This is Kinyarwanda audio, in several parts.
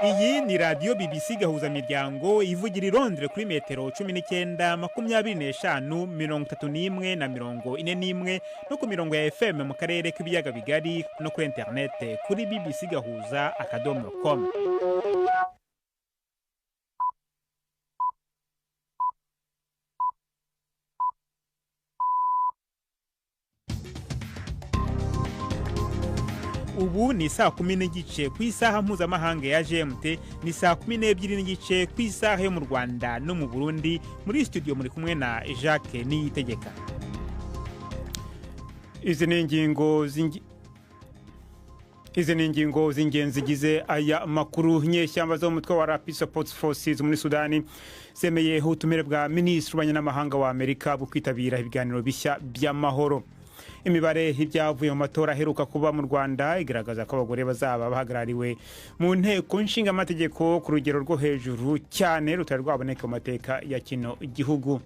Iyi ni radio BBC gahuza miryango ivugira i Londres kuri metero 19 25 31 na 41 no ku mirongo ya FM mu karere k'ibiyaga bigari no kuri internet kuri bbcgahuza.com. Ubu ni saa 10 n'igice ku isaha mpuzamahanga ya GMT, ni saa 12 n'igice ku isaha yo mu Rwanda no mu Burundi. Muri studio muri kumwe na Jacques Niyitegeka. Izi ni ingingo z'ingenzi zigize aya makuru. Nyeshyamba zo mu mutwe wa Rapid Support Forces muri Sudani zemeye ubutumire bwa Minisitiri w'Abanyamahanga wa Amerika bwo kwitabira ibiganiro bishya by'amahoro. Imibare y'ibyavuye mu matora aheruka kuba mu Rwanda igaragaza ko abagore bazaba bahagarariwe mu nteko nshingamategeko ku rugero rwo hejuru cyane rutari rwaboneka mu mateka ya kino igihugu.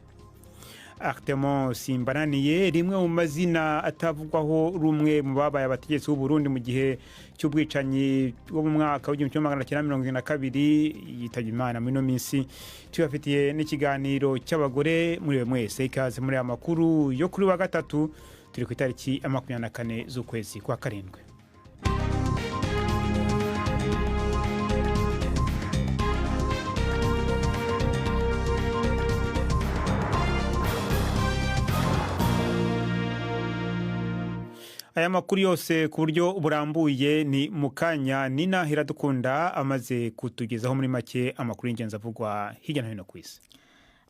Artemon Simbananiye, rimwe mu mazina atavugwaho rumwe mu babaye abategetsi b'u Burundi mu gihe cy'ubwicanyi bwo mu mwaka wa 1992, yitabye Imana muri no minsi. Tubafitiye n'ikiganiro cy'abagore muri mwese, ikaze muri amakuru yo kuri wa gatatu turi ku itariki 24 z'ukwezi kwa karindwi. Aya makuru yose ku buryo burambuye ni mukanya. Nina Hiradukunda amaze kutugezaho muri make amakuru y'ingenzi avugwa hirya no hino ku isi.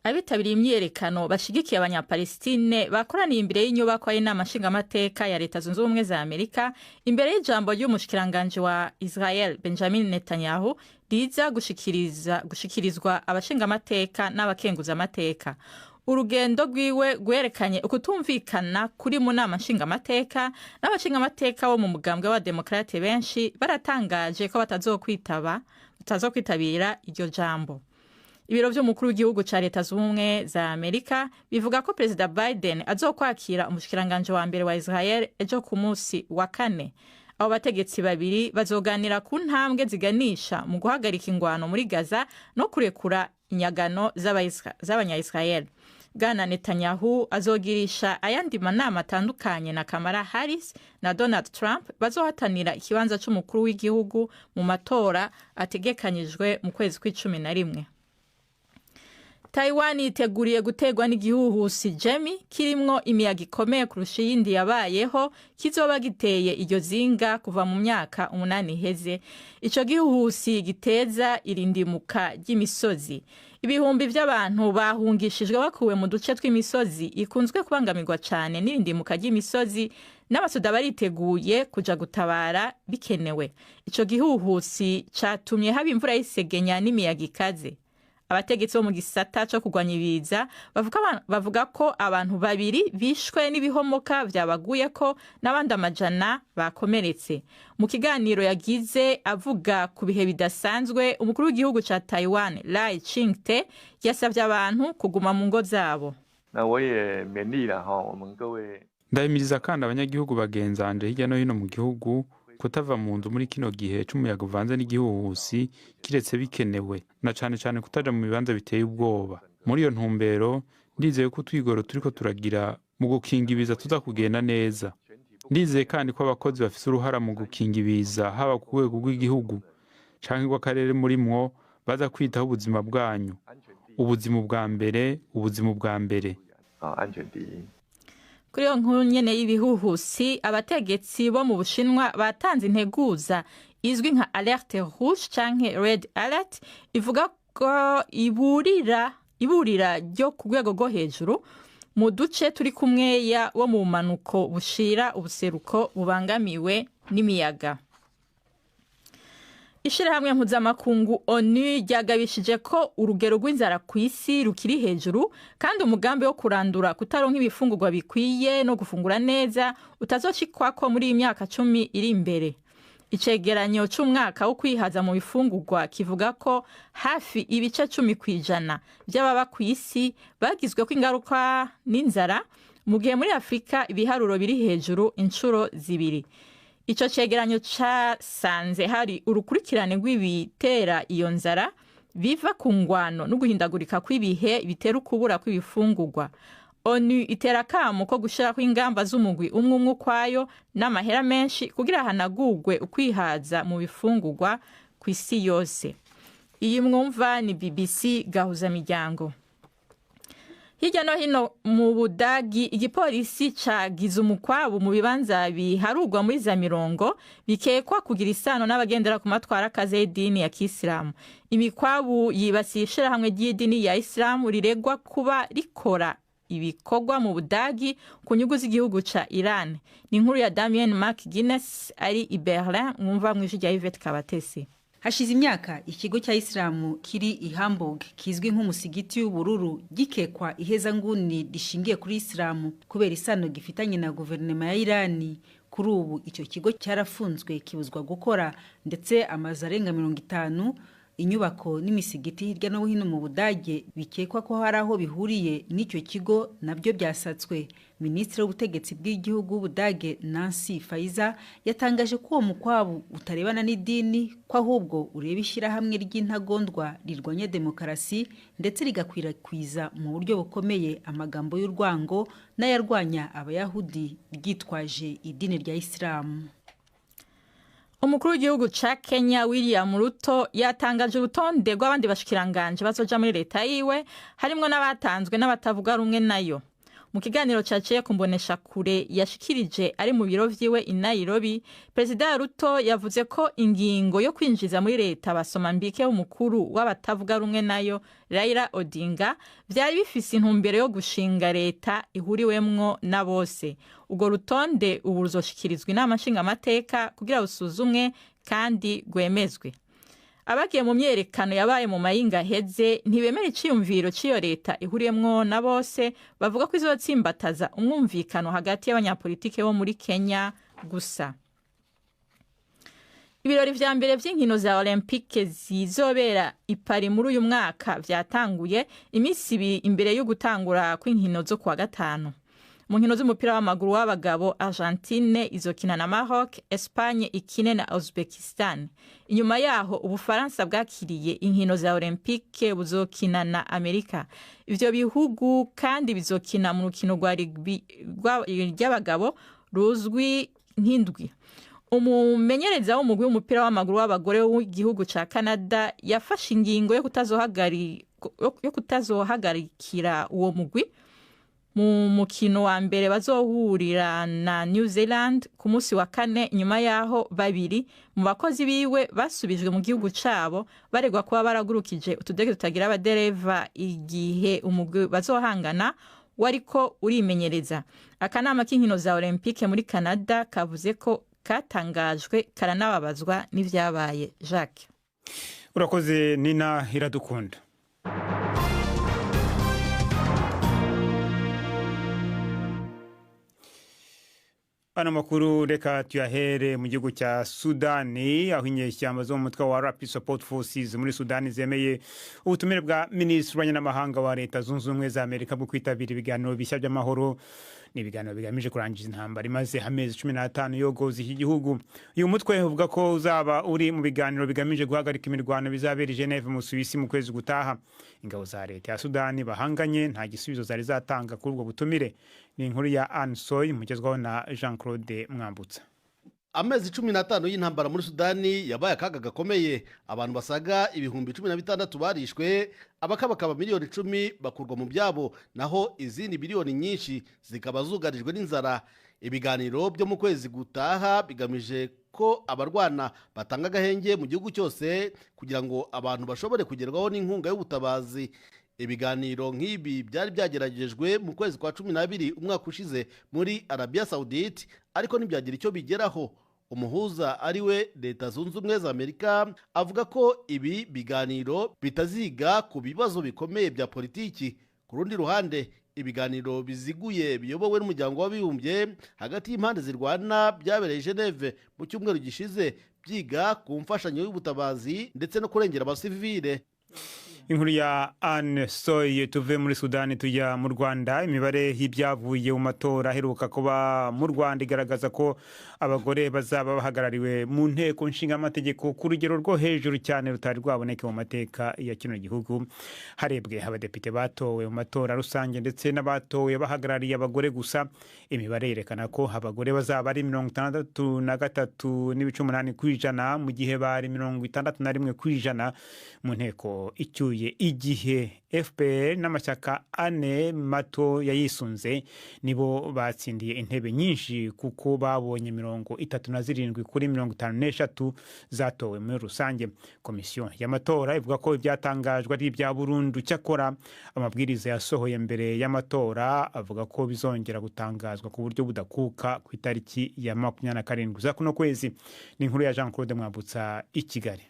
Abitabiriye imyerekano bashigikiye abanyapalestine bakoraniye imbere y'inyubako y'inama nshingamateka ya Leta Zunze Ubumwe za Amerika imbere y'ijambo ry'umushikiranganje wa Israel Benjamin Netanyahu riza gushikirizwa abashingamateka n'abakenguza amateka. Urugendo rwiwe rwerekanye ukutumvikana kuri mu nama nshingamateka n'abashingamateka bo mu mugambwe wa Demokrate benshi baratangaje ko batazokwitabira iryo jambo. Ibiro by'umukuru w'igihugu ca Leta Zunze Ubumwe za Amerika bivuga ko President Biden azokwakira umushikiranganje wa mbere wa Israel ejo ku munsi wa kane. Abo bategetsi babiri bazoganira ku ntambwe ziganisha mu guhagarika ingwano muri Gaza no kurekura inyagano z'abanya-Israel. Bwana Netanyahu azogirisha ayandi manama atandukanye na Kamala Harris na Donald Trump bazohatanira ikibanza c'umukuru w'igihugu mu matora ategekanyijwe mu kwezi kwa-11. Taiwan iteguriye gutegwa n'igihuhusi Jemmy kirimwo imiyaga ikomeye kurusha iyindi yabayeho, kizoba giteye iryo zinga kuva mu myaka 8 iheze. Ico gihuhusi giteza irindimuka ry'imisozi. Ibihumbi by'abantu bahungishijwe bakuwe mu duce tw'imisozi ikunzwe kubangamirwa cyane n'irindimuka ry'imisozi, n'abasuda bariteguye kuja gutabara bikenewe. Ico gihuhusi catumye haba imvura y'isegenya n'imiyaga ikaze. Abategetsi bo mu gisata cyo kugwanya ibiza bavuga ko abantu babiri bishwe n'ibihomoka byabaguye ko n'abandi amajana bakomeretse. Mu kiganiro yagize avuga ku bihe bidasanzwe, umukuru w'igihugu ca Taiwan Lai Ching-te yasabye abantu kuguma mu ngo zabo. Ndahimiriza kandi abanyagihugu bagenzanje hirya no hino mu gihugu kutava mu nzu muri kino gihe c'umuyaga uvanze n'igihuhusi kiretse bikenewe, na cane kutaja mu bibanza biteye ubwoba. Muri iyo ntumbero ndizeye ko twigoro turiko turagira mu gukinga ibiza tuza kugenda neza. Ndizeye kandi ko abakozi bafise uruhara mu gukinga ibiza haba ku rwego rw'igihugu canke rw'akarere murimwo baza kwitaho ubuzima bwanyu. Ubuzima bwa mbere. Kuri iyo nkuru nyene y'ibihuhusi, abategetsi bo mu Bushinwa batanze integuza izwi nka alerte rouge canke red alert, ivuga ko iburira ryo ku rwego rwo hejuru mu duce turi kumweya wo mu manuko bushira ubuseruko bubangamiwe n'imiyaga. Ishirahamwe mpuzamakungu ONU ryagabishije ko urugero rw'inzara ku isi rukiri hejuru kandi umugambi wo kurandura kutaronka ibifungurwa bikwiye no gufungura neza utazoshikwa muri imyaka 10 iri imbere. Icegeranyo c'umwaka wo kwihaza mu bifungurwa kivuga ko hafi ibice 10% by'ababa ku isi bagizwe ko ingaruka n'inzara, mu gihe muri Afrika ibiharuro biri hejuru incuro zibiri. ico cegeranyo casanze hari urukurikirane rw'ibitera iyo nzara biva ku ngwano no guhindagurika kw'ibihe bitera ukubura kw'ibifungurwa. ONU itera akamo ko gushiraho ingamba z'umugwi umwe ukwayo n'amahera menshi kugira hanagurwe ukwihaza mu bifungurwa kw'isi yose. Iyi mwumva ni BBC Gahuza Miryango. Hirya no hino mu Budagi igipolisi cagize umukwabu mu bibanza biharugwa muri za mirongo bikekwa kugira isano n'abagendera ku matwara kaze y'idini ya Kisilamu. Imikwabu yibasiye ishirahamwe ry'idini ya Isilamu riregwa kuba rikora ibikorwa mu Budagi ku nyungu z'igihugu ca Iran. Ni inkuru ya Damien McGuinness ari i Berlin, mwumva mw'ijwi rya Yvette Kabatesi. Hashize imyaka ikigo cya Isilamu kiri i Hamburg kizwi nk'umusigiti w'ubururu gikekwa ihezanguni rishingiye kuri Isilamu kubera isano gifitanye na guverinoma ya Irani. Kuri ubu icyo kigo cyarafunzwe kibuzwa gukora, ndetse amazu arenga 50 inyubako n'imisigiti hirya no hino mu Budage bikekwa ko hari aho bihuriye n'icyo kigo nabyo byasatswe. Minisitiri w'ubutegetsi bw'igihugu w'Ubudage Nancy Faeser yatangaje ko uwo mukwabu utarebana n'idini, ko ahubwo ureba ishyirahamwe ry'intagondwa rirwanya demokarasi ndetse rigakwirakwiza mu buryo bukomeye amagambo y'urwango n'ayarwanya abayahudi ryitwaje idini rya Isilamu. Umukuru w'igihugu ca Kenya William Ruto yatangaje urutonde rw'abandi bashikiranganje bazoja muri leta yiwe, harimwo n'abatanzwe n'abatavuga rumwe nayo. Mu kiganiro caciye kumbonesha kure yashikirije ari mu biro vyiwe i Nairobi, Perezida Ruto yavuze ko ingingo yo kwinjiza muri leta basomambike w'umukuru w'abatavuga rumwe nayo Raila Odinga vyari bifise intumbero yo gushinga leta ihuriwemwo na bose. Ugo rutonde ubu ruzoshikirizwa inama nshingamateka kugira busuzumwe kandi gwemezwe. Abagiye mu myerekano yabaye mu mayinga heze ntibemera iciyumviro ciyo leta ihuriyemwo na bose, bavuga ko izotsimbataza umwumvikano hagati y'abanyapolitike bo muri Kenya gusa. Ibirori vya mbere vy'inkino za Olympique zizobera i Paris muri uyu mwaka vyatanguye imisi ibiri imbere yo gutangura kw'inkino zo kuwa gatanu. Mu nkino z'umupira w'amaguru w'abagabo, Argentine izokina na Maroc, Espagne ikine na Uzbekistan. Inyuma yaho Ubufaransa bwakiriye inkino za Olympique buzokina na Amerika. Ivyo bihugu kandi bizokina mu rukino rwa rugby ry'abagabo ruzwi nk'indwi. Umumenyereza w'umugwi w'umupira w'amaguru w'abagore w'igihugu ca Canada yafashe ingingo yo kutazohagarikira uwo mugwi mu mukino wa mbere bazohurira na New Zealand ku munsi wa kane, nyuma yaho babiri mu bakozi biwe basubijwe mu gihugu cabo baregwa kuba baragurukije utudege tutagira abadereva igihe umugwi bazohangana wariko urimenyereza. Akanama k'inkino za Olympique muri Canada kavuze ko katangajwe karanababazwa n'ivyabaye. Jacques urakoze Nina Iradukunda. Ano makuru reka tuyahere mu gihugu cya Sudani, aho inyeshyamba zo mu mutwe wa Rapid Support Forces muri Sudani zemeye ubutumire bwa Minisitiri w'Abanyamahanga wa Leta Zunze Ubumwe za Amerika bwo kwitabira ibiganiro bishya by'amahoro. Ni ibiganiro bigamije kurangiza intambara imaze amezi 15 yogoza iki gihugu. Uyu mutwe uvuga ko uzaba uri mu biganiro bigamije guhagarika imirwano bizabera i Geneve mu Suisse mu kwezi gutaha. Ingabo za leta ya Sudani bahanganye nta gisubizo zari zatanga kuri ubwo butumire. Ni inkuru ya Ansoy mugezwaho na Jean-Claude Mwambutsa. Amezi 15 y'intambara muri Sudani yabaye akaga gakomeye. Abantu basaga ibihumbi 16 barishwe, abakabakaba miliyoni 10 bakurwa mu byabo, naho izindi miliyoni nyinshi zikaba zugarijwe n'inzara. Ibiganiro byo mu kwezi gutaha bigamije ko abarwana batanga gahenge mu gihugu cyose kugira ngo abantu bashobore kugerwaho n'inkunga y'ubutabazi. Ibiganiro nk'ibi byari byageragejwe mu kwezi kwa 12 umwaka ushize muri Arabia Saudite, ariko ntibyagira icyo bigeraho. Umuhuza ariwe Leta Zunze Ubumwe za Amerika avuga ko ibi biganiro bitaziga ku bibazo bikomeye bya politiki. Ku rundi ruhande, ibiganiro biziguye biyobowe n'umuryango w'abibumbye hagati y'impande zirwana byabereye Geneve mu cyumweru gishize, byiga ku mfashanyo y'ubutabazi ndetse no kurengera abasivile. inkuru ya Anne Soye. Tuve muri Sudani tujya mu Rwanda. Imibare y'ibyavuye mu matora aheruka kuba mu Rwanda igaragaza ko abagore bazaba bahagarariwe mu nteko nshingamategeko ku rugero rwo hejuru cyane rutari rwaboneke mu mateka ya kino gihugu. Harebwe abadepite batowe mu matora rusange ndetse n'abatowe bahagarariye abagore gusa. Imibare yerekana ko abagore bazaba ari 63.8% mu gihe bari 61% mu nteko icyuye igihe. FPR n'amashyaka ane mato yayisunze nibo batsindiye intebe nyinshi kuko babonye 37 kuri 53 zatowe muri rusange. Komisiyo y'amatora ivuga ko ibyatangajwe ari ibya burundu, cyakora amabwiriza yasohoye mbere y'amatora avuga ko bizongera gutangazwa ku buryo budakuka ku itariki ya 27 za kuno kwezi. Ni inkuru ya Jean Claude Mwambutsa i Kigali.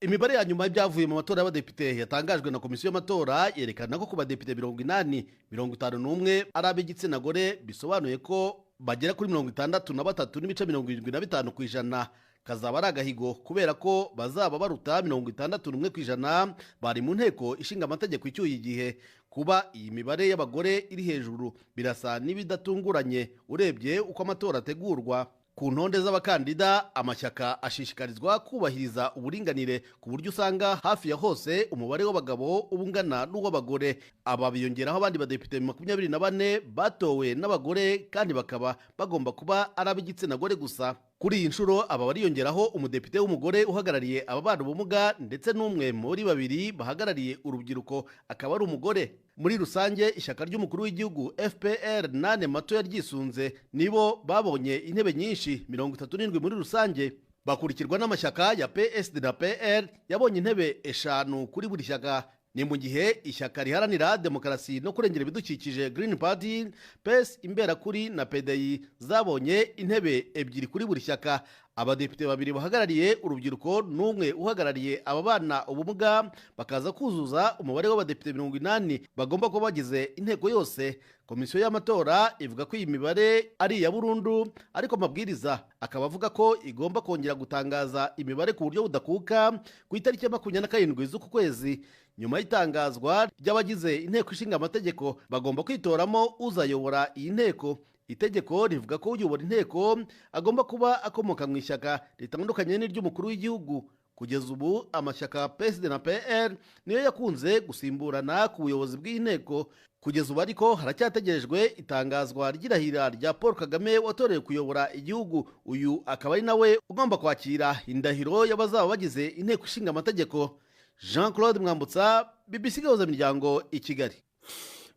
Imibare ya nyuma y'ibyavuye mu matora y'abadepite yatangajwe na komisiyo y'amatora yerekana ko ku badepite 51 ari ab'igitsina gore, bisobanuye ko bagera kuri 63.75% kazaba ari agahigo kubera ko bazaba baruta 61% bari mu nteko ishinga amategeko icyuye igihe. Kuba iyi mibare y'abagore iri hejuru birasa n'ibidatunguranye urebye uko amatora ategurwa. Ku ntonde z'abakandida, amashyaka ashishikarizwa kubahiriza uburinganire ku buryo usanga hafi ya hose umubare w'abagabo ubungana n'uw'abagore. Aba biyongeraho abandi badepite 24 batowe n'abagore kandi bakaba bagomba kuba ari ab'igitsina gore gusa. Kuri iyi nshuro aba bariyongeraho umudepite w'umugore uhagarariye ababana ubumuga ndetse n'umwe muri babiri bahagarariye urubyiruko akaba ari umugore. Muri rusange ishyaka ry'umukuru w'igihugu FPR nane mato yaryisunze nibo babonye intebe nyinshi 37 muri rusange, bakurikirwa n'amashyaka ya PSD na PR yabonye intebe 5 kuri buri shyaka. Ni mu gihe ishyaka riharanira demokarasi no kurengera ibidukikije Green Party, PES Imberakuri na PDI zabonye intebe 2 kuri buri shyaka. Abadepite 2 bahagarariye urubyiruko n'umwe uhagarariye ababana ubumuga bakaza kuzuza umubare w'abadepite 80 bagomba kuba bagize inteko yose. Komisiyo y'amatora ivuga ko iyi mibare ari iya burundu, ariko amabwiriza akaba avuga ko igomba kongera gutangaza imibare ku buryo budakuka ku itariki ya 27 z'uku kwezi. Nyuma y'itangazwa ry'abagize inteko ishinga amategeko bagomba kwitoramo uzayobora iyi nteko. Itegeko rivuga ko uyobora inteko agomba kuba akomoka mu ishyaka ritandukanye n'iry'umukuru w'igihugu. Kugeza ubu amashyaka PSD na PR niyo yakunze gusimburana ku buyobozi bw'inteko. Kugeza ubu ariko haracyategerejwe itangazwa ry'irahira rya Paul Kagame watorewe kuyobora igihugu. Uyu akaba ari nawe ugomba kwakira indahiro y'abazaba bagize inteko ishinga amategeko. Jean Claude Mwambutsa, BBC Gahuza Miryango i Kigali.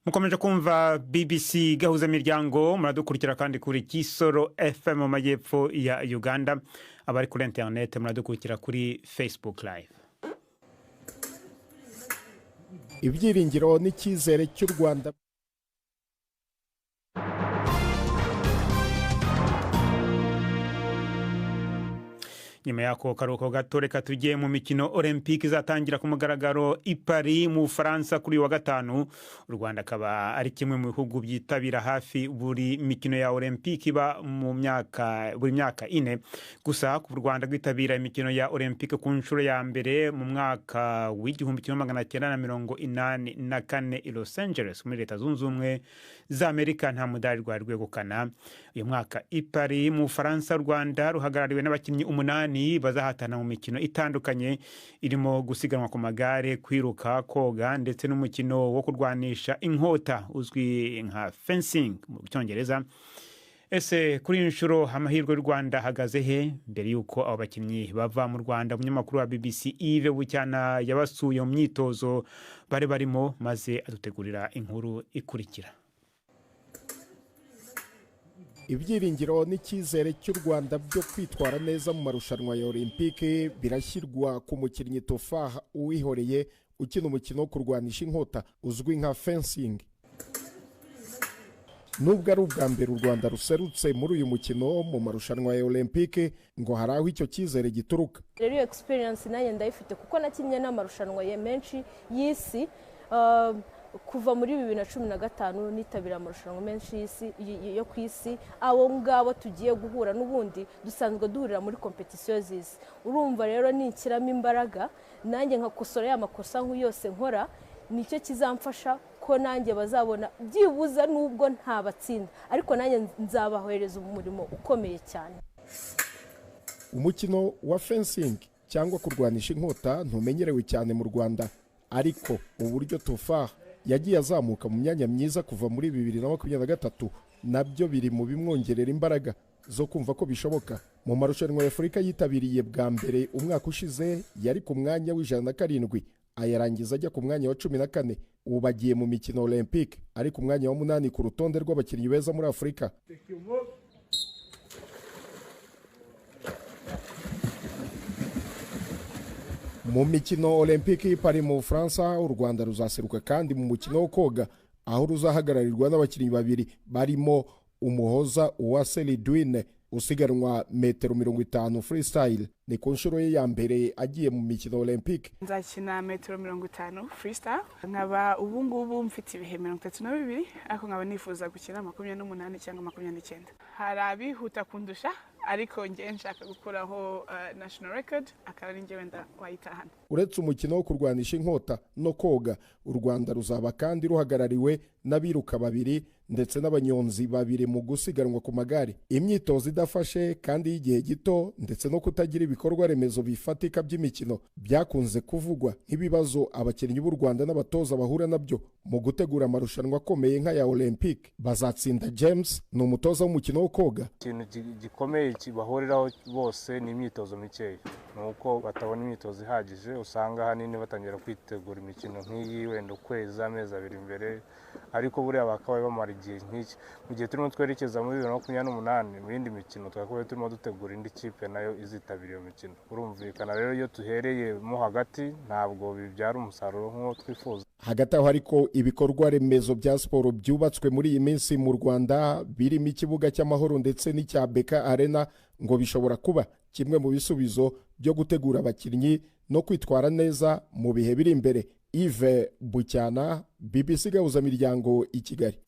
Mukomeje kumva BBC Gahuza Miryango, muradukurikira kandi kuri Kisoro FM mu majyepfo ya Uganda. Abari kuri internet muradukurikira kuri Facebook Live. Ibyiringiro n'icyizere cy'u Rwanda. Nyuma yako karuhuko gato reka tujye mu mikino Olympique izatangira ku mugaragaro i Paris mu Faransa kuri wa gatanu. U Rwanda akaba ari kimwe mu bihugu byitabira hafi buri mikino ya Olympique iba mu buri myaka 4. Gusa ku Rwanda gwitabira imikino ya Olympique ku nshuro ya mbere mu mwaka w'1984 i Los Angeles muri Leta Zunze Ubumwe za Amerika nta mudari rwari rwegukana. Uyu mwaka i Paris mu Faransa, Rwanda ruhagarariwe n'abakinnyi 8 bazahatana mu mikino itandukanye irimo gusiganwa ku magare, kwiruka, koga ndetse n'umukino wo kurwanisha inkota uzwi nka fencing mu Cyongereza. Ese kuri inshuro amahirwe y'u Rwanda ahagaze he? Mbere yuko abo bakinnyi bava mu Rwanda, umunyamakuru wa BBC Yves Bucyana yabasuye mu myitozo bari barimo maze adutegurira inkuru ikurikira. Ibyiringiro n'icyizere cy'u Rwanda byo kwitwara neza mu marushanwa ya Olympique birashyirwa ku mukinnyi Tofah Uwihoreye ukina umukino wo kurwanisha inkota uzwi nka fencing. Nubwo ari ubwa mbere u Rwanda ruserutse muri uyu mukino mu marushanwa ya Olympique, ngo hari aho icyo cyizere gituruka. Rero experience nanjye ndayifite kuko nakinnye n'amarushanwa menshi y'isi. kuva muri 2015 nitabira amarushanwa menshi yo ku isi, abo ngabo tugiye guhura n'ubundi dusanzwe duhurira muri competition z'isi. Urumva rero ni ikiramo imbaraga, nanjye nkakosora ya makosa yose nkora, nicyo kizamfasha ko nanjye bazabona byibuza nubwo ntabatsinda, ariko nanjye nzabahereza umurimo ukomeye cyane. Umukino wa fencing cyangwa kurwanisha inkota ntumenyerewe cyane mu Rwanda, ariko uburyo Tofar yagiye azamuka mu myanya myiza kuva muri 2023 nabyo biri mu bimwongerera imbaraga zo kumva ko bishoboka. Mu marushanwa ya Afurika yitabiriye bwa mbere umwaka ushize yari ku mwanya w'107, ayarangiza ajya ku mwanya wa 14. Ubu bagiye mu mikino Olympique ari ku mwanya wa 8 ku rutonde rw'abakinnyi beza muri Afurika. Mu mikino Olympique y'Paris mu Bufaransa, u Rwanda ruzaseruka kandi mu mukino wo koga, aho ruzahagararirwa n'abakinnyi babiri barimo Umuhoza Uwase Lidwine usiganwa metero 50 freestyle. Ni ku nshuro ye ya mbere agiye mu mikino Olympique. Nzakina metero 50 freestyle, nkaba ubu ngubu mfite ibihe 32, ariko nkaba nifuza gukina 28 cyangwa 29. Hari abihuta kundusha, ariko ngiye nshaka gukuraho national record, akaba ari ngewe wayitahana. Uretse umukino wo kurwanisha inkota no koga, u Rwanda ruzaba kandi ruhagarariwe n'abiruka babiri ndetse n'abanyonzi babiri mu gusiganwa ku magare. Imyitozo idafashe kandi y'igihe gito ndetse no kutagira ibikorwa remezo bifatika by'imikino byakunze kuvugwa nk'ibibazo abakinnyi b'u Rwanda n'abatoza bahura nabyo mu gutegura amarushanwa akomeye nk'aya Olympique. Bazatsinda James ni umutoza w'umukino wo koga. Ikintu gikomeye bahuriraho bose ni imyitozo mikeya, nuko batabona imyitozo ihagije, usanga hanini batangira kwitegura imikino nk'iyi wenda ukwezi amezi abiri imbere, ariko buriya bakabaye bamara igihe nk'iki. Mu gihe turimo twerekeza muri 2028 mu yindi mikino, twakabaye turimo dutegura indi kipe nayo izitabira iyo mikino. Urumvikana rero iyo tuhereye mo hagati ntabwo bibyara umusaruro nk'uko twifuza. Hagati aho ariko ibikorwa remezo bya siporo byubatswe muri iyi minsi mu Rwanda birimo ikibuga cy'Amahoro ndetse n'icya Beka Arena ngo bishobora kuba kimwe mu bisubizo byo gutegura abakinnyi no kwitwara neza mu bihe biri imbere. Yves Bucyana, BBC Gahuzamiryango i Kigali.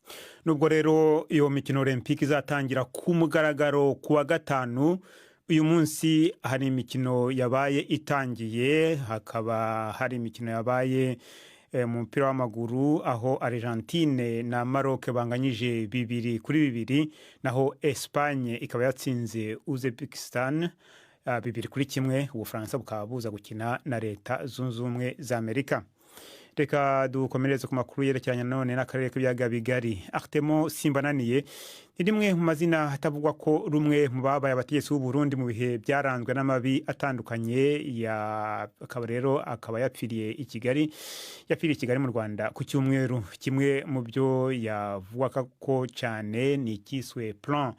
Nubwo rero iyo mikino Olympique izatangira ku mugaragaro kuwa gatanu, uyu munsi hari imikino yabaye itangiye, hakaba hari imikino yabaye mu mupira w'amaguru aho Argentine na Maroc banganyije 2-2, naho Espagne ikaba yatsinze Uzbekistan 2-1. Ubufaransa bukaba buza gukina na Leta Zunze Ubumwe za Amerika. Reka dukomereze ku makuru yerekeranye none n'akarere k'ibiyaga bigari. Artemo Simbananiye ni rimwe mu mazina hatavugwa ko rumwe mu babaye abategetsi b'u Burundi mu bihe byaranzwe n'amabi atandukanye, akaba yapfiriye i Kigali mu Rwanda ku cyumweru. Kimwe mu byo yavuga ko cyane ni ikiswe plan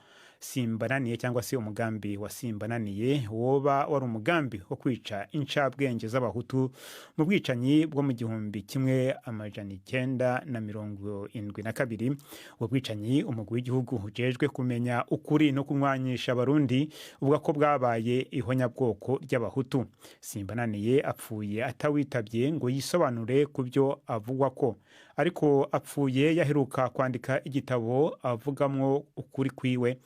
Simbananiye cyangwa se umugambi wa Simbananiye, woba wari umugambi wo kwica incabwenge z'abahutu mu bwicanyi bwo mu 1972. Ubwo bwicanyi umugwi w'igihugu ujejwe kumenya ukuri no kunywanyisha abarundi uvuga ko bwabaye ihonyabwoko ry'abahutu. Simbananiye apfuye atawitabye ngo yisobanure ku byo avugwa ko, ariko apfuye yaheruka kwandika igitabo avugamwo ukuri kwiwe.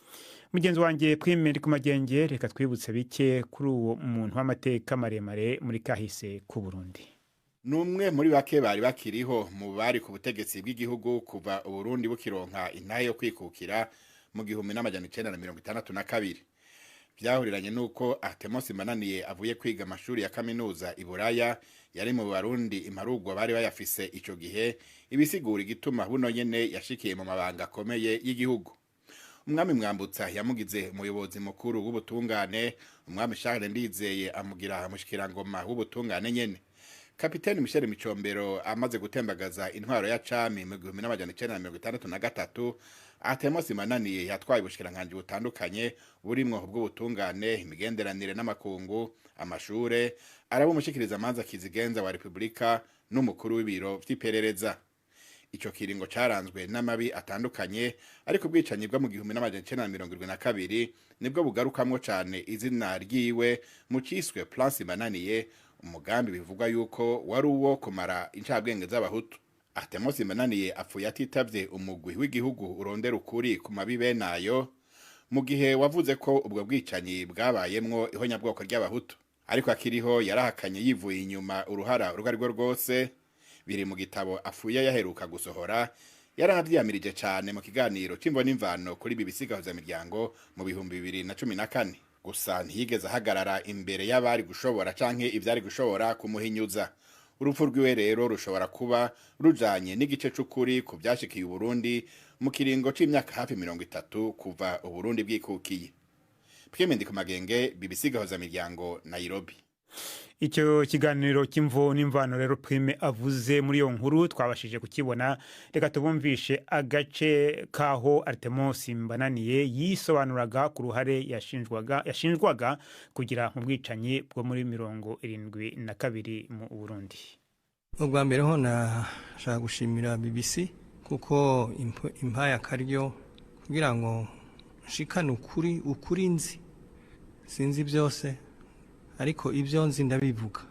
Mugenzi wanjye Primeri ku Magenge, reka twibutse bike kuri uwo muntu w'amateka maremare muri kahise ku Burundi. Numwe muri bake bari bakiriho mu bari ku butegetsi bw'igihugu kuva Uburundi bukironka intahe yo kwikukira mu 1962. Byahuriranye nuko Artemo Simbananiye avuye kwiga amashuri ya kaminuza i Buraya, yari mu Barundi imparugwa bari bayafise ico gihe, ibisigura igituma buno nyene yashikiye mu mabanga akomeye y'igihugu. Umwami Mwambutsa yamugize umuyobozi mukuru w'ubutungane, umwami Charles Ndizeye amugira umushikirangoma w'ubutungane nyene. Kapiteni Michel Micombero amaze gutembagaza intwaro ya cami mu 1963, Artemo Simbananiye yatwaye ubushikiranganje butandukanye burimwo bw'ubutungane, imigenderanire n'amakungu, amashure, araba umushikiriza amanza kizigenza wa Republika n'umukuru w'ibiro vy'iperereza. Ico kiringo caranzwe n'amabi atandukanye, ariko bwicanyi bwa mu 1972 nibwo bugarukamwo cane izina ryiwe mu ciswe Plan Simbananiye, umugambi bivugwa yuko wari uwo kumara incabwenge z'abahutu. Artemis Simbananiye apfuye atitavye umugwi w'igihugu urondera ukuri ku mabi benayo mu gihe wavuze ko ubwo bwicanyi bwabayemwo ihonyabwoko ry'abahutu ariko akiriho yarahakanye yivuye inyuma uruhara rwo rwose biri mu gitabo afuye yaheruka gusohora yaranavyiyamirije cane mu kiganiro c'imvo n'imvano kuri BBC Gahuzamiryango mu 2014 gusa ntiyigeze ahagarara imbere y'abari gushobora canke ivyari gushobora kumuhinyuza. Urupfu rwiwe rero rushobora kuba rujanye n'igice c'ukuri ku vyashikiye Burundi mu kiringo c'imyaka hafi 30 kuva Uburundi bwikukiye. Pierre Ndikumagenge, BBC Gahuzamiryango, Nairobi. Icyo kiganiro cy'imvo n'imvano rero Prime avuze muri yo nkuru twabashije kukibona, reka tubumvishe agace kaho Artemis Simbananiye yisobanuraga ku ruhare yashinjwaga kugira mu bwicanyi bwo muri 72 mu Burundi. Ubwa mbere ho nashaka gushimira BBC kuko impaye akaryo kugira ngo nshikane ukuri nzi sinzi byose ariko ibyo nzi ndabivuga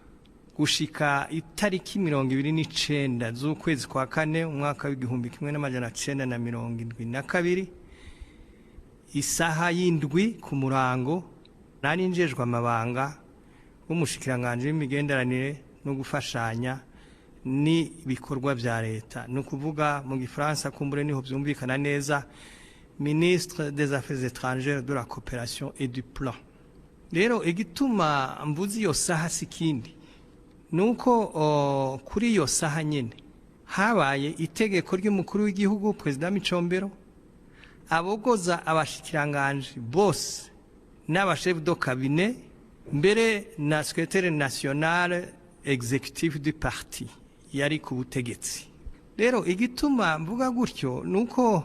gushika itariki 29 z'ukwezi kwa kane umwaka w'igihumbi 1972 isaha y'indwi ku murango nari njejwe amabanga w'umushikiranganje w'imigenderanire no gufashanya ni bikorwa vya leta no kuvuga mu gifaransa kumbure niho byumvikana neza ministre des affaires étrangères de la coopération et du plan. Rero igituma mvuzi yo saha sikindi nuko kuri yo saha nyene habaye itegeko ry'umukuru w'igihugu President Micombero abogoza abashikiranganje bose n'abachef de cabinet mbere na secrétaire national exécutif du parti yari ku butegetsi. Rero igituma mvuga gutyo nuko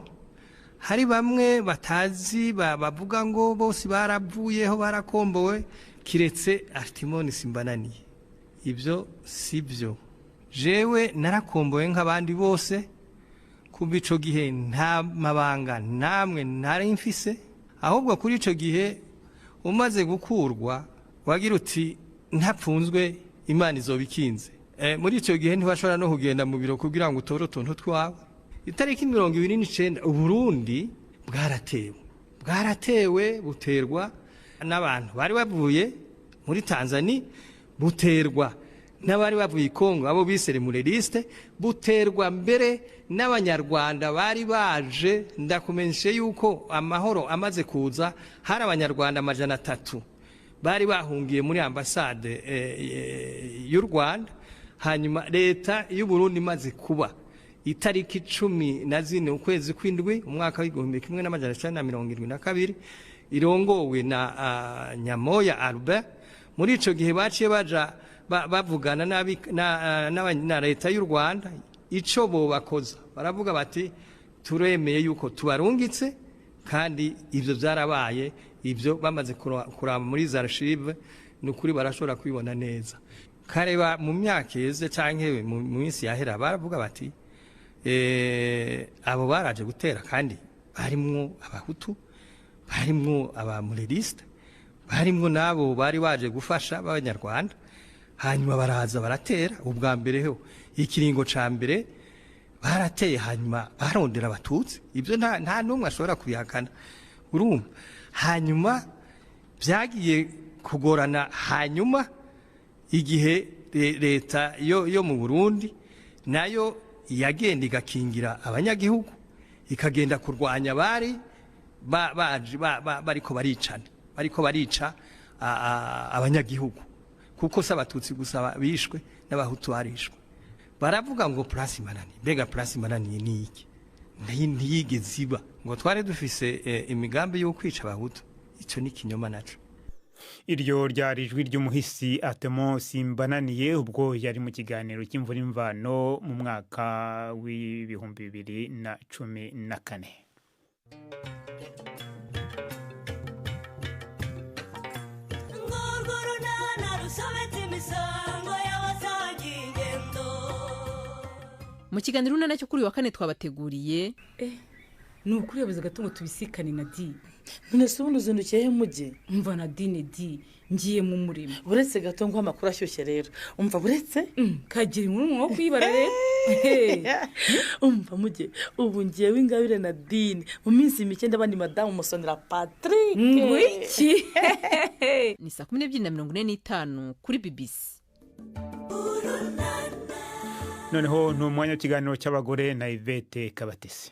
hari bamwe batazi bavuga ngo bose baravuyeho barakombowe kiretse Artemis Simbananiye. Ibyo sibyo. Jewe narakombowe nk'abandi bose kuva ico gihe nta mabanga namwe nari mfise ahubwo kuri ico gihe umaze gukurwa wagira uti ntapfunzwe Imana izobikinze. Muri ico gihe ntibashobora no kugenda mu biro kugira ngo utore utuntu twawe. Itariki 29 Uburundi bwaratewe buterwa n'abantu bari bavuye muri Tanzania buterwa n'abari bavuye Kongo abo bise remureriste buterwa mbere n'abanyarwanda bari baje ndakumenyeshe yuko amahoro amaze kuza hari abanyarwanda 300 bari bahungiye muri ambassade y'u Rwanda hanyuma leta y'u Burundi maze kuba itariki 14 ukwezi kw'indwi umwaka w'igihumbi 1972 irongowe na Nyamoya Albert. Muri ico gihe baciye baja bavugana na leta y'u Rwanda ico bo bakoza baravuga bati turemeye yuko tubarungitse kandi ivyo byarabaye ivyo bamaze kuraba muri za archive nukuri barashobora kwibona neza. Kareba mu myaka yeze canke mu minsi yahera baravuga bati abo baraje gutera kandi barimwo abahutu barimwo abamureriste barimwo nabo bari baje gufasha abanyarwanda hanyuma baraza baratera ubwa mbere ho ikiringo ca mbere barateye hanyuma barondera abatutsi ibyo nta numwe ashobora kubihakana urumva hanyuma byagiye kugorana hanyuma igihe leta yo mu Burundi nayo yagenda igakingira abanyagihugu ikagenda kurwanya bari bariko barica abanyagihugu kuko sabatutsi gusa bishwe n'abahutu barishwe baravuga ngo Place Manani mbega Place Manani ni iki ntiyigeze iba ngo twari dufise imigambi yo kwica abahutu ico ni kinyoma naco. Iryo ryari ijwi ry'umuhisi Artemis Simbananiye ubwo yari mu kiganiro cy'imvura imvano mu mwaka w'ibihumbi 2014. Mu kiganiro nacyo kuri wa kane twabateguriye ni ukuri yabuze gato ngo tubisikane na di. None se ubundi uzindukiye he mujye? Umva Nadine di ngiye mu murimo. Buretse gato ngo amakuru ashyushye rero. Umva buretse? Kagira inkuru wo kwibara rero. Umva mujye ubu ngiye w'Ingabire Nadine mu minsi mike ndabandi madamu Musonera Patrick. Ngwiki. Ni 12:45 kuri BBC. noneho ni umwanya w'ikiganiro cy'abagore na Yvette Kabatesi.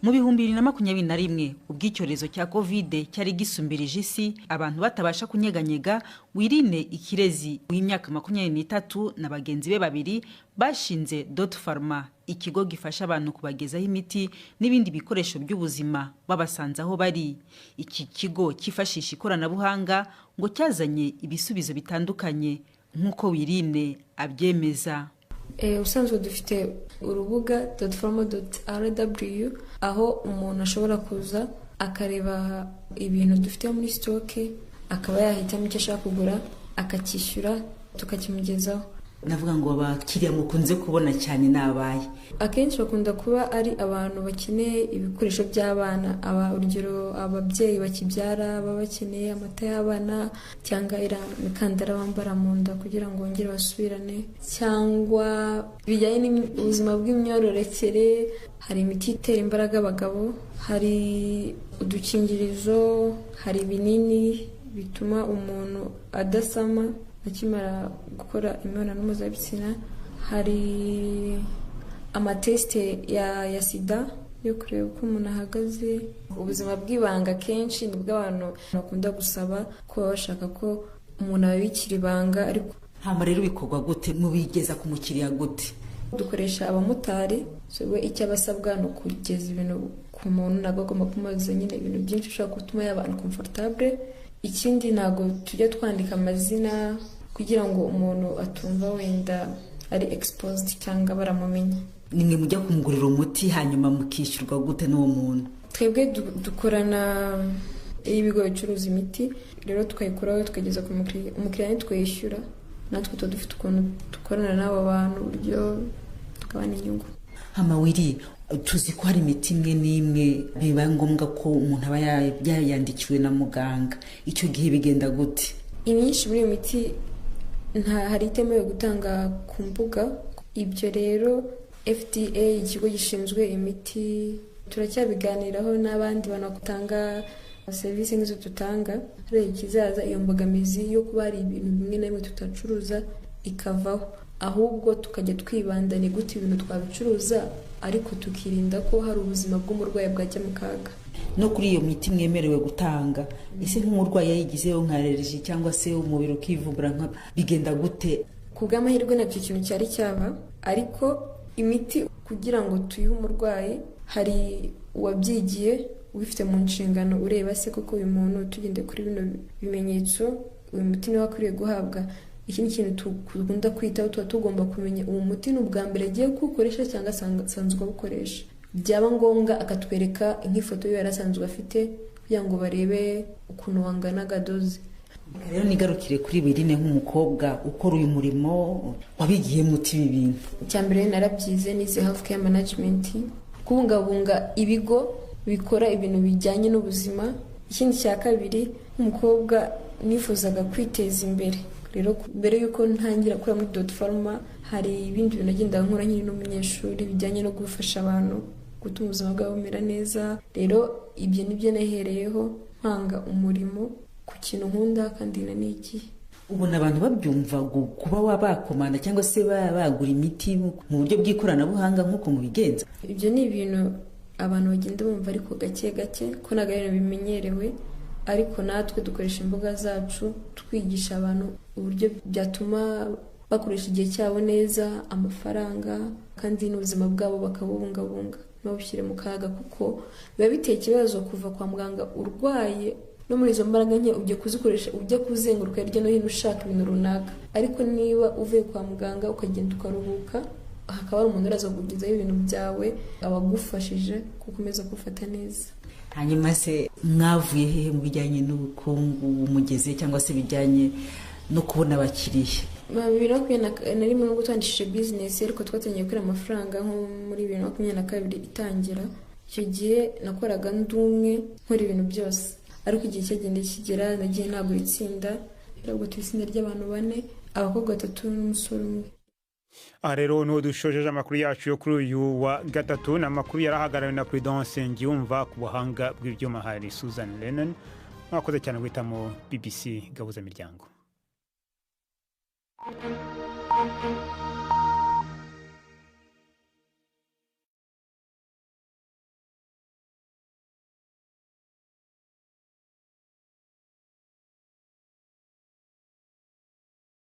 Mu 2021 ubw'icyorezo cya COVID cyari gisumbirije isi abantu batabasha kunyeganyega, Wirine Ikirezi w'imyaka 23 na bagenzi be babiri bashinze Dot Pharma, ikigo gifasha abantu kubagezaho imiti n'ibindi bikoresho by'ubuzima babasanze aho bari. Iki kigo kifashisha ikoranabuhanga ngo cyazanye ibisubizo bitandukanye nk'uko Wirine abyemeza. Usanzwe dufite urubuga .pharma.rw aho umuntu ashobora kuza akareba ibintu dufite muri stoke, akaba yahitamo icyo ashaka kugura akacyishyura tukakimugezaho. Navuga ngo abakiriya mukunze kubona cyane nabaye. Akenshi bakunda kuba ari abantu bakeneye ibikoresho by'abana, urugero ababyeyi bakibyara baba bakeneye amata y'abana cyangwa imikandara bambara mu nda kugira ngo bongere basubirane, cyangwa bijyanye n'ubuzima bw'imyororokere. Hari imiti itera imbaraga abagabo, hari udukingirizo, hari ibinini bituma umuntu adasama akimara gukora imibonano mpuzabitsina, hari amatesite ya sida yo kureba uko umuntu ahagaze. Ubuzima bw'ibanga kenshi nibwo abantu bakunda gusaba ko bashaka ko umuntu ababikira ibanga. Ariko hama rero bikorwa gute, mubigeza ku mukiriya gute? Dukoresha abamotari, we icyo abasabwa no kugeza ibintu ku muntu nabwo agomba kumaza nyine ibintu byinshi ushobora gutuma y'abantu comfortable. Ikindi ntago tujya twandika amazina kugira ngo umuntu atumva wenda ari exposed cyangwa baramumenye. Nimwe mujya kumugurira umuti hanyuma mukishyurwa gute n'uwo muntu? Twebwe dukorana ibigo bicuruza imiti, rero tukayikuraho tukageza ku umukiriya twayishyura. Natwe dufite ukuntu dukorana n'abo bantu buryo tukabana inyungu. Wiri, tuzi ko hari imiti imwe n'imwe biba ngombwa ko umuntu aba yayandikiwe na muganga. Icyo gihe bigenda gute? Imyinshi muri iyo miti hari itemewe gutanga ku mbuga. Ibyo rero FDA, ikigo gishinzwe imiti, turacyabiganiraho n'abandi banakutanga serivisi nk'izo tutanga. Rero ikizaza iyo mbogamizi yo kuba hari ibintu bimwe na bimwe tutacuruza ikavaho, ahubwo tukajya twibanda ni gute ibintu twabicuruza ariko tukirinda ko hari ubuzima bw'umurwayi bwajya mu kaga. No kuri iyo miti mwemerewe gutanga, ese nk'umurwayi yayigizeho nka allergie cyangwa se umubiri ukivumbura nka bigenda gute? Ku bw'amahirwe nabyo ikintu cyari cyaba, ariko imiti kugira ngo tuyihe umurwayi hari uwabyigiye ubifite mu nshingano ureba se koko uyu muntu tugende kuri bino bimenyetso uyu muti niwe akwiriye guhabwa. Ikindi kintu tugunda kwitaho, tuba tugomba kumenya uwo muti ni ubwa mbere agiye kuwukoresha cyangwa asanzwe awukoresha. Byaba ngombwa akatwereka nk'ifoto yari asanzwe afite kugira ngo barebe ukuntu wanganaga doze. Rero nigarukire kuri Wirine nk'umukobwa ukora uyu murimo, wabigiye muti ibi bintu. Icyambere narabyize nize healthcare management, kubungabunga ibigo bikora ibintu bijyanye n'ubuzima. Ikindi cya kabiri, umukobwa nifuzaga kwiteza imbere. Rero mbere yuko ntangira gukora muri Dot Pharma hari ibindi bintu nagenda nkora nkiri n'umunyeshuri bijyanye no gufasha abantu gutuma ubuzima bwabo bumera neza. Rero ibyo nibyo nahereyeho mpanga umurimo ku kintu nkunda kandi n'iki. Ubona abantu babyumva kuba wabakomanda cyangwa se bagura imiti mu buryo bw'ikoranabuhanga nk'uko mubigenza? Ibyo ni ibintu abantu bagenda bumva ariko gake gake ko nagahera bimenyerewe, ariko natwe dukoresha imbuga zacu twigisha abantu uburyo byatuma bakoresha igihe cyabo neza, amafaranga, kandi n'ubuzima bwabo bakabubungabunga ntibabushyire mu kaga, kuko biba biteye ikibazo kuva kwa muganga urwaye no muri izo mbaraga nke ujya kuzikoresha, ujya kuzenguruka hirya no hino ushaka ibintu runaka. Ariko niba uvuye kwa muganga ukagenda ukaruhuka, hakaba hari umuntu uraza kukugezaho ibintu byawe abagufashije gukomeza gufata neza. hanyuma se mwavuye hehe mu bijyanye n'ubukungu umugeze cyangwa se bijyanye no kubona abakiriya? 2021 nibwo twandishije business ariko twatangiye gukora amafaranga nko muri 2022 itangira. Icyo gihe nakoraga ndumwe nkora ibintu byose, ariko igihe cyagenda kigera nagiye nagura itsinda, ahubwo twisinda ry'abantu 4, abakobwa 3 n'umusore umwe. Rero niho dushojeje amakuru yacu yo kuri uyu wa gatatu. N'amakuru yarahagarariwe na Prudence Ngiyumva, ku buhanga bw'ibyuma hari Susan Lennon. Mwakoze cyane guhitamo BBC Gahuza Miryango.